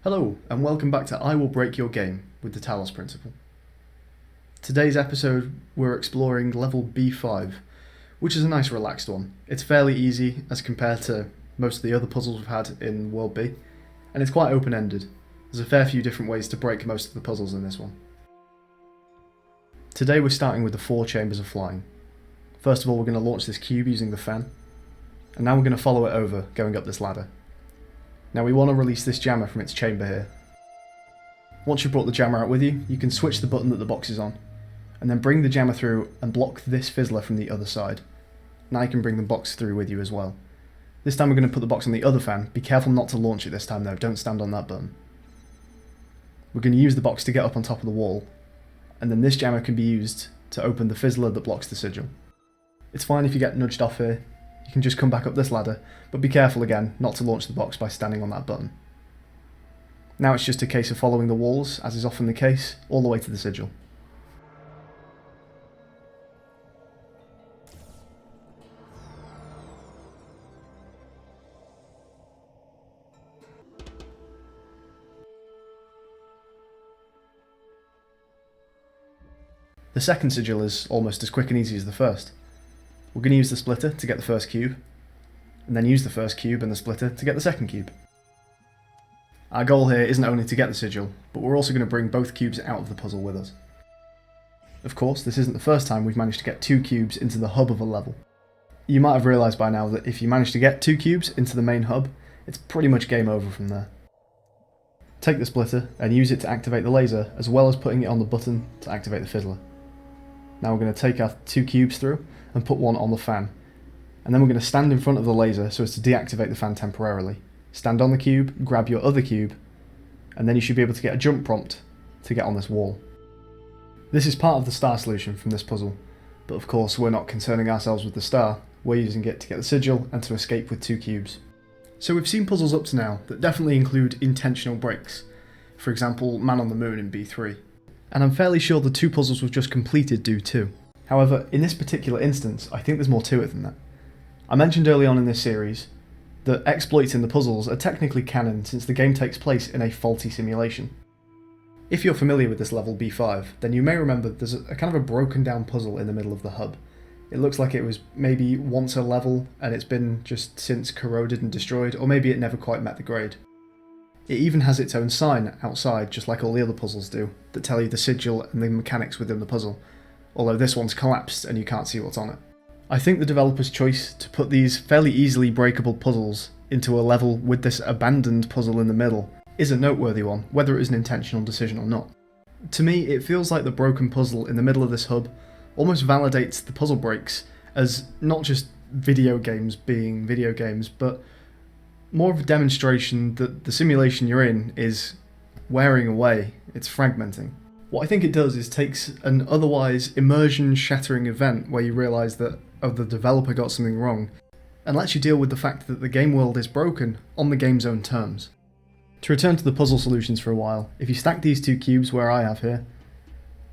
Hello, and welcome back to I Will Break Your Game with the Talos Principle. Today's episode, we're exploring level B5, which is a nice relaxed one. It's fairly easy as compared to most of the other puzzles we've had in World B, and it's quite open-ended. There's a fair few different ways to break most of the puzzles in this one. Today we're starting with the 4 chambers of flying. First of all, we're going to launch this cube using the fan, and now we're going to follow it over, going up this ladder. Now we want to release this jammer from its chamber here. Once you've brought the jammer out with you, you can switch the button that the box is on, and then bring the jammer through and block this fizzler from the other side. Now you can bring the box through with you as well. This time we're going to put the box on the other fan. Be careful not to launch it this time though, don't stand on that button. We're going to use the box to get up on top of the wall, and then this jammer can be used to open the fizzler that blocks the sigil. It's fine if you get nudged off here. You can just come back up this ladder, but be careful again not to launch the box by standing on that button. Now it's just a case of following the walls, as is often the case, all the way to the sigil. The second sigil is almost as quick and easy as the first. We're going to use the splitter to get the first cube, and then use the first cube and the splitter to get the second cube. Our goal here isn't only to get the sigil, but we're also going to bring both cubes out of the puzzle with us. Of course, this isn't the first time we've managed to get 2 cubes into the hub of a level. You might have realised by now that if you manage to get 2 cubes into the main hub, it's pretty much game over from there. Take the splitter and use it to activate the laser, as well as putting it on the button to activate the fizzler. Now we're going to take our 2 cubes through and put one on the fan. And then we're going to stand in front of the laser so as to deactivate the fan temporarily. Stand on the cube, grab your other cube, and then you should be able to get a jump prompt to get on this wall. This is part of the star solution from this puzzle, but of course we're not concerning ourselves with the star, we're using it to get the sigil and to escape with 2 cubes. So we've seen puzzles up to now that definitely include intentional breaks, for example Man on the Moon in B3. And I'm fairly sure the 2 puzzles we've just completed do too. However, in this particular instance, I think there's more to it than that. I mentioned early on in this series that exploits in the puzzles are technically canon since the game takes place in a faulty simulation. If you're familiar with this level B5, then you may remember there's a kind of a broken down puzzle in the middle of the hub. It looks like it was maybe once a level and it's been just since corroded and destroyed, or maybe it never quite met the grade. It even has its own sign outside, just like all the other puzzles do, that tell you the sigil and the mechanics within the puzzle, although this one's collapsed and you can't see what's on it. I think the developer's choice to put these fairly easily breakable puzzles into a level with this abandoned puzzle in the middle is a noteworthy one, whether it is an intentional decision or not. To me, it feels like the broken puzzle in the middle of this hub almost validates the puzzle breaks as not just video games being video games, but more of a demonstration that the simulation you're in is wearing away, it's fragmenting. What I think it does is takes an otherwise immersion-shattering event where you realise that the developer got something wrong, and lets you deal with the fact that the game world is broken on the game's own terms. To return to the puzzle solutions for a while, if you stack these 2 cubes where I have here,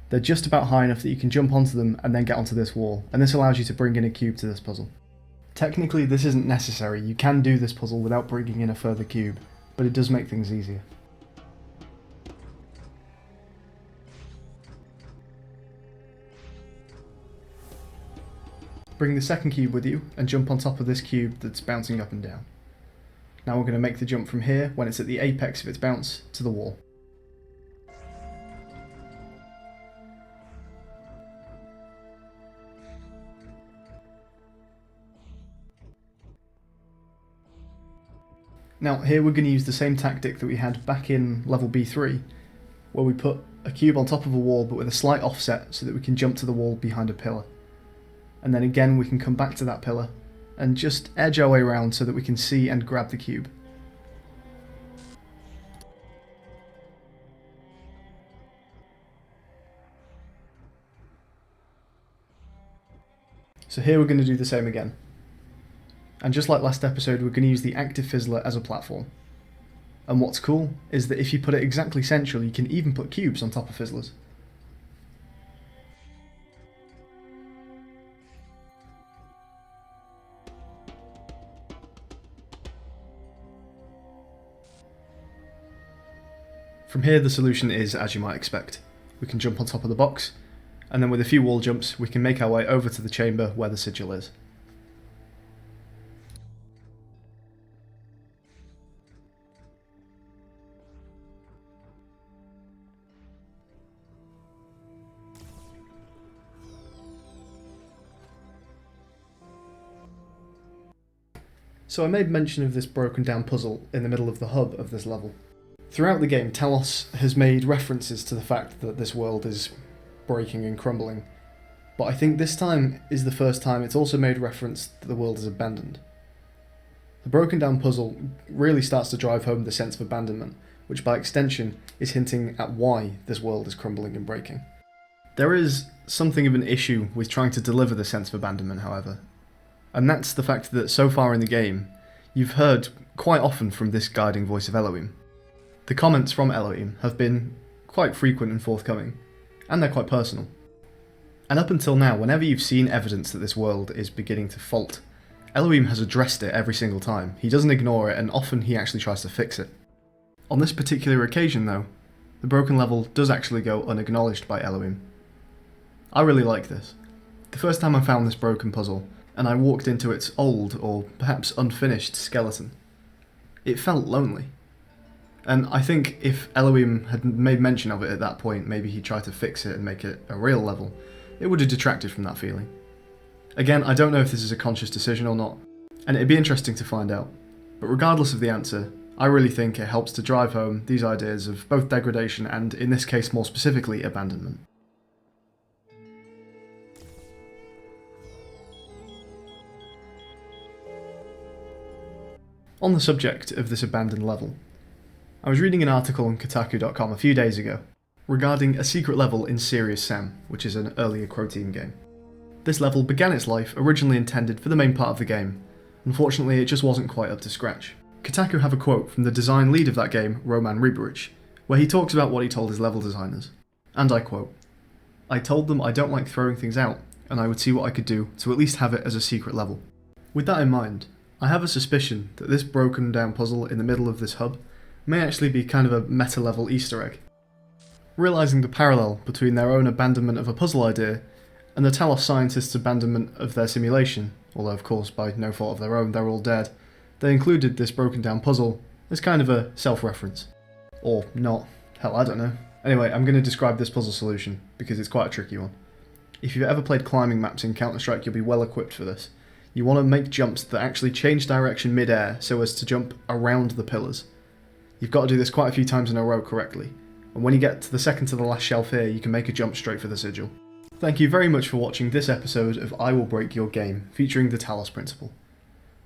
they're just about high enough that you can jump onto them and then get onto this wall, and this allows you to bring in a cube to this puzzle. Technically this isn't necessary, you can do this puzzle without bringing in a further cube, but it does make things easier. Bring the second cube with you and jump on top of this cube that's bouncing up and down. Now we're going to make the jump from here, when it's at the apex of its bounce, to the wall. Now here we're going to use the same tactic that we had back in level B3, where we put a cube on top of a wall but with a slight offset so that we can jump to the wall behind a pillar. And then again we can come back to that pillar and just edge our way around so that we can see and grab the cube. So here we're going to do the same again. And just like last episode, we're going to use the active fizzler as a platform. And what's cool is that if you put it exactly central, you can even put cubes on top of fizzlers. From here the solution is as you might expect. We can jump on top of the box, and then with a few wall jumps we can make our way over to the chamber where the sigil is. So I made mention of this broken down puzzle in the middle of the hub of this level. Throughout the game, Talos has made references to the fact that this world is breaking and crumbling, but I think this time is the first time it's also made reference that the world is abandoned. The broken down puzzle really starts to drive home the sense of abandonment, which by extension is hinting at why this world is crumbling and breaking. There is something of an issue with trying to deliver the sense of abandonment, however, and that's the fact that so far in the game, you've heard quite often from this guiding voice of Elohim. The comments from Elohim have been quite frequent and forthcoming, and they're quite personal. And up until now, whenever you've seen evidence that this world is beginning to fault, Elohim has addressed it every single time. He doesn't ignore it, and often he actually tries to fix it. On this particular occasion though, the broken level does actually go unacknowledged by Elohim. I really like this. The first time I found this broken puzzle, and I walked into its old, or perhaps unfinished, skeleton, it felt lonely. And I think if Elohim had made mention of it at that point, maybe he tried to fix it and make it a real level, it would have detracted from that feeling. Again, I don't know if this is a conscious decision or not, and it'd be interesting to find out. But regardless of the answer, I really think it helps to drive home these ideas of both degradation and, in this case more specifically, abandonment. On the subject of this abandoned level, I was reading an article on Kotaku.com a few days ago regarding a secret level in Serious Sam, which is an earlier Croteam game. This level began its life originally intended for the main part of the game. Unfortunately, it just wasn't quite up to scratch. Kotaku have a quote from the design lead of that game, Roman Riberich, where he talks about what he told his level designers. And I quote, "I told them I don't like throwing things out, and I would see what I could do to at least have it as a secret level." With that in mind, I have a suspicion that this broken down puzzle in the middle of this hub may actually be kind of a meta-level Easter egg. Realising the parallel between their own abandonment of a puzzle idea and the Talos scientists' abandonment of their simulation, although of course by no fault of their own they're all dead, they included this broken down puzzle as kind of a self-reference. Or not. Hell, I don't know. Anyway, I'm going to describe this puzzle solution, because it's quite a tricky one. If you've ever played climbing maps in Counter-Strike, you'll be well equipped for this. You want to make jumps that actually change direction mid-air so as to jump around the pillars. You've got to do this quite a few times in a row correctly, and when you get to the second to the last shelf here, you can make a jump straight for the sigil. Thank you very much for watching this episode of I Will Break Your Game, featuring the Talos Principle.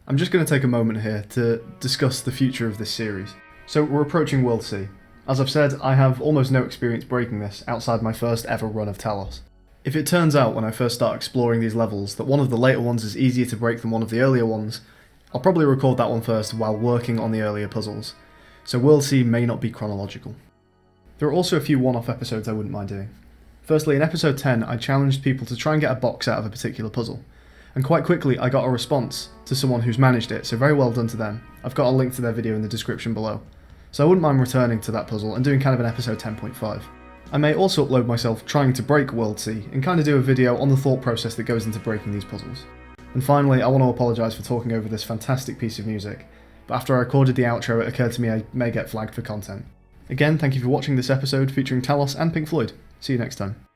I'm just going to take a moment here to discuss the future of this series. So we're approaching World C. As I've said, I have almost no experience breaking this outside my first ever run of Talos. If it turns out when I first start exploring these levels that one of the later ones is easier to break than one of the earlier ones, I'll probably record that one first while working on the earlier puzzles, so World C may not be chronological. There are also a few one-off episodes I wouldn't mind doing. Firstly, in episode 10 I challenged people to try and get a box out of a particular puzzle, and quite quickly I got a response to someone who's managed it, so very well done to them. I've got a link to their video in the description below, so I wouldn't mind returning to that puzzle and doing kind of an episode 10.5. I may also upload myself trying to break World C and kind of do a video on the thought process that goes into breaking these puzzles. And finally, I want to apologise for talking over this fantastic piece of music, but after I recorded the outro it occurred to me I may get flagged for content. Again, thank you for watching this episode featuring Talos and Pink Floyd. See you next time.